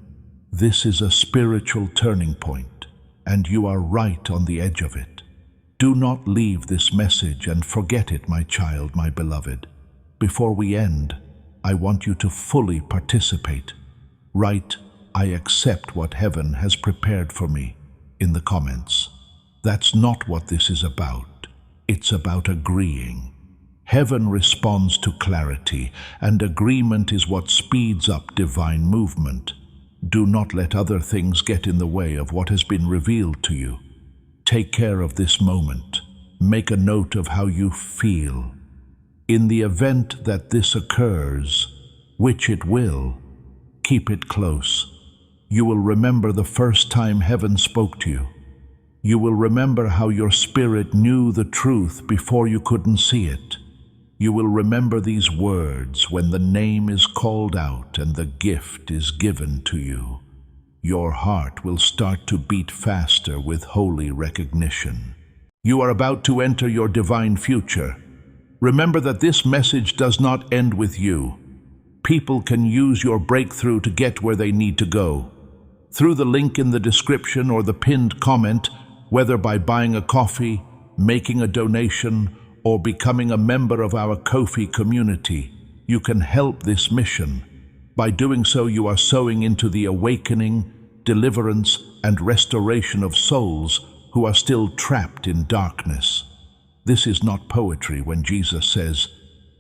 [SPEAKER 1] This is a spiritual turning point, and you are right on the edge of it. Do not leave this message and forget it, my child, my beloved. Before we end, I want you to fully participate. Write, "I accept what heaven has prepared for me," in the comments. That's not what this is about. It's about agreeing. Heaven responds to clarity, and agreement is what speeds up divine movement. Do not let other things get in the way of what has been revealed to you. Take care of this moment. Make a note of how you feel. In the event that this occurs, which it will, keep it close. You will remember the first time heaven spoke to you. You will remember how your spirit knew the truth before you couldn't see it. You will remember these words when the name is called out and the gift is given to you. Your heart will start to beat faster with holy recognition. You are about to enter your divine future. Remember that this message does not end with you. People can use your breakthrough to get where they need to go. Through the link in the description or the pinned comment, whether by buying a coffee, making a donation, or becoming a member of our Ko-fi community, you can help this mission. By doing so, you are sowing into the awakening, deliverance, and restoration of souls who are still trapped in darkness. This is not poetry when Jesus says,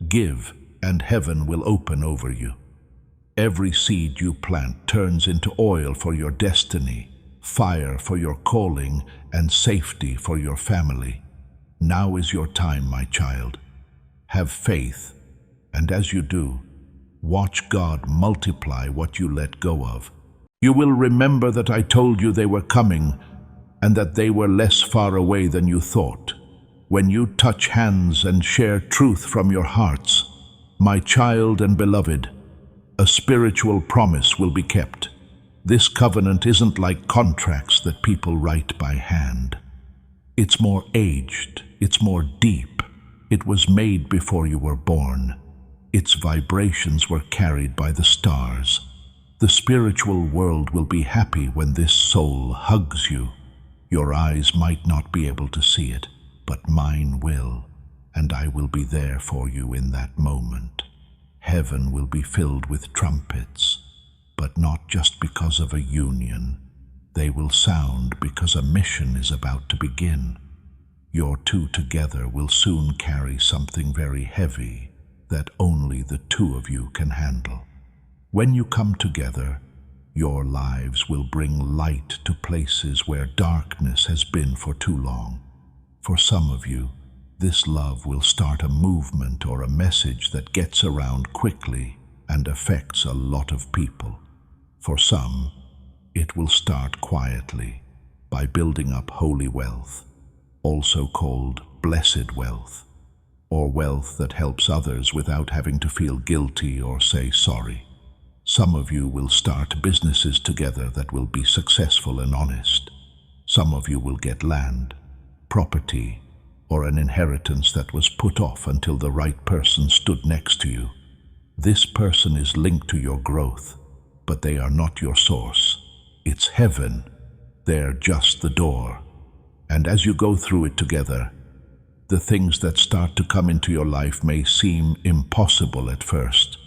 [SPEAKER 1] "Give, and heaven will open over you." Every seed you plant turns into oil for your destiny, fire for your calling, and safety for your family. Now is your time, my child. Have faith, and as you do, watch God multiply what you let go of. You will remember that I told you they were coming, and that they were less far away than you thought. When you touch hands and share truth from your hearts, my child and beloved, a spiritual promise will be kept. This covenant isn't like contracts that people write by hand. It's more aged, it's more deep. It was made before you were born. Its vibrations were carried by the stars. The spiritual world will be happy when this soul hugs you. Your eyes might not be able to see it, but mine will, and I will be there for you in that moment. Heaven will be filled with trumpets, but not just because of a union. They will sound because a mission is about to begin. Your two together will soon carry something very heavy that only the two of you can handle. When you come together, your lives will bring light to places where darkness has been for too long. For some of you, this love will start a movement or a message that gets around quickly and affects a lot of people. For some, it will start quietly by building up holy wealth, also called blessed wealth, or wealth that helps others without having to feel guilty or say sorry. Some of you will start businesses together that will be successful and honest. Some of you will get land, property, or an inheritance that was put off until the right person stood next to you. This person is linked to your growth, but they are not your source. It's heaven. They're just the door. And as you go through it together, the things that start to come into your life may seem impossible at first.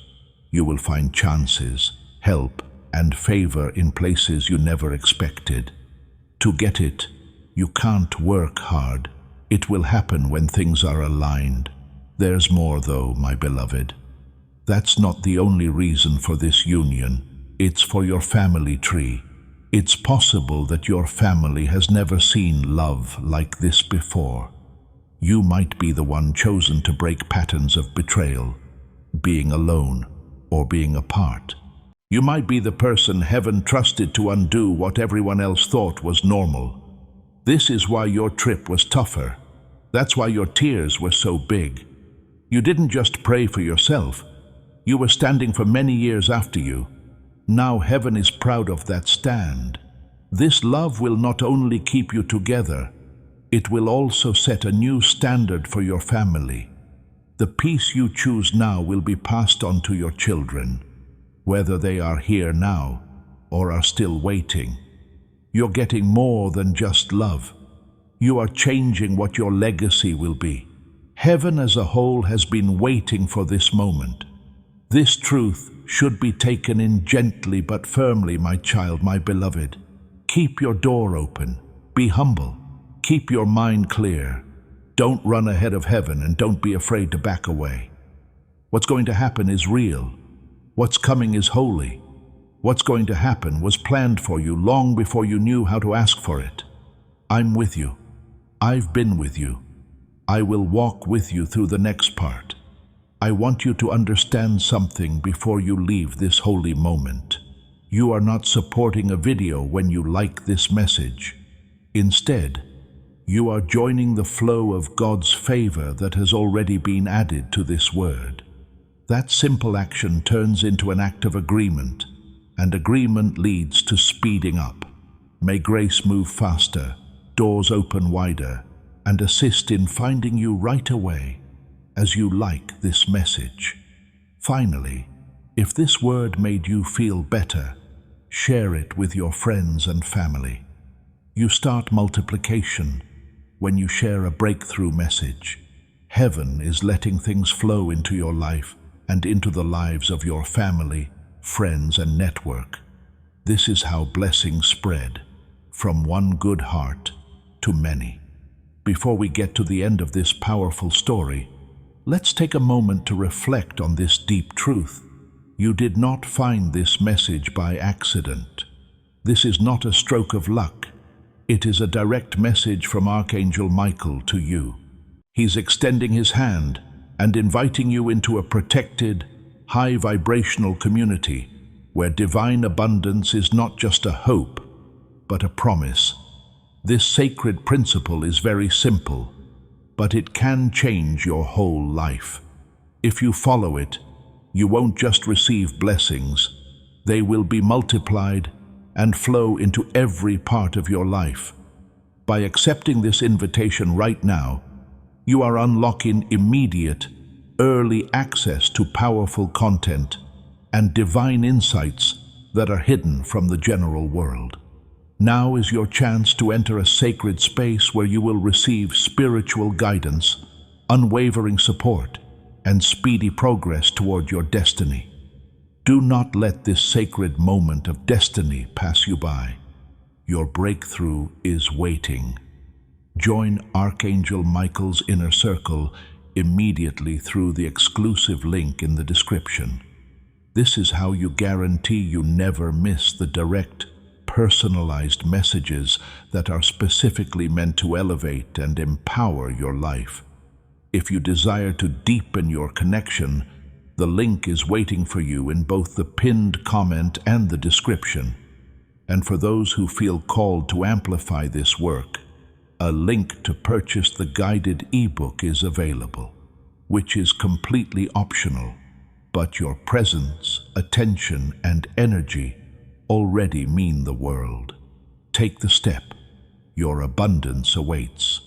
[SPEAKER 1] You will find chances, help, and favor in places you never expected. To get it, you can't work hard. It will happen when things are aligned. There's more though, my beloved. That's not the only reason for this union. It's for your family tree. It's possible that your family has never seen love like this before. You might be the one chosen to break patterns of betrayal, being alone, or being apart. You might be the person heaven trusted to undo what everyone else thought was normal. This is why your trip was tougher. That's why your tears were so big. You didn't just pray for yourself. You were standing for many years after you. Now heaven is proud of that stand. This love will not only keep you together, it will also set a new standard for your family. The peace you choose now will be passed on to your children, whether they are here now or are still waiting. You're getting more than just love. You are changing what your legacy will be. Heaven as a whole has been waiting for this moment. This truth should be taken in gently but firmly, my child, my beloved. Keep your door open. Be humble. Keep your mind clear. Don't run ahead of heaven and don't be afraid to back away. What's going to happen is real. What's coming is holy. What's going to happen was planned for you long before you knew how to ask for it. I'm with you. I've been with you. I will walk with you through the next part. I want you to understand something before you leave this holy moment. You are not supporting a video when you like this message. Instead, you are joining the flow of God's favor that has already been added to this word. That simple action turns into an act of agreement, and agreement leads to speeding up. May grace move faster, doors open wider, and assist in finding you right away as you like this message. Finally, if this word made you feel better, share it with your friends and family. You start multiplication when you share a breakthrough message. Heaven is letting things flow into your life and into the lives of your family, friends, and network. This is how blessings spread, from one good heart to many. Before we get to the end of this powerful story, let's take a moment to reflect on this deep truth. You did not find this message by accident. This is not a stroke of luck. It is a direct message from Archangel Michael to you. He's extending his hand and inviting you into a protected, high vibrational community where divine abundance is not just a hope, but a promise. This sacred principle is very simple, but it can change your whole life. If you follow it, you won't just receive blessings, they will be multiplied and flow into every part of your life. By accepting this invitation right now, you are unlocking immediate, early access to powerful content and divine insights that are hidden from the general world. Now is your chance to enter a sacred space where you will receive spiritual guidance, unwavering support, and speedy progress toward your destiny. Do not let this sacred moment of destiny pass you by. Your breakthrough is waiting. Join Archangel Michael's inner circle immediately through the exclusive link in the description. This is how you guarantee you never miss the direct, personalized messages that are specifically meant to elevate and empower your life. If you desire to deepen your connection, the link is waiting for you in both the pinned comment and the description. And for those who feel called to amplify this work, a link to purchase the guided ebook is available, which is completely optional, but your presence, attention, and energy already mean the world. Take the step. Your abundance awaits.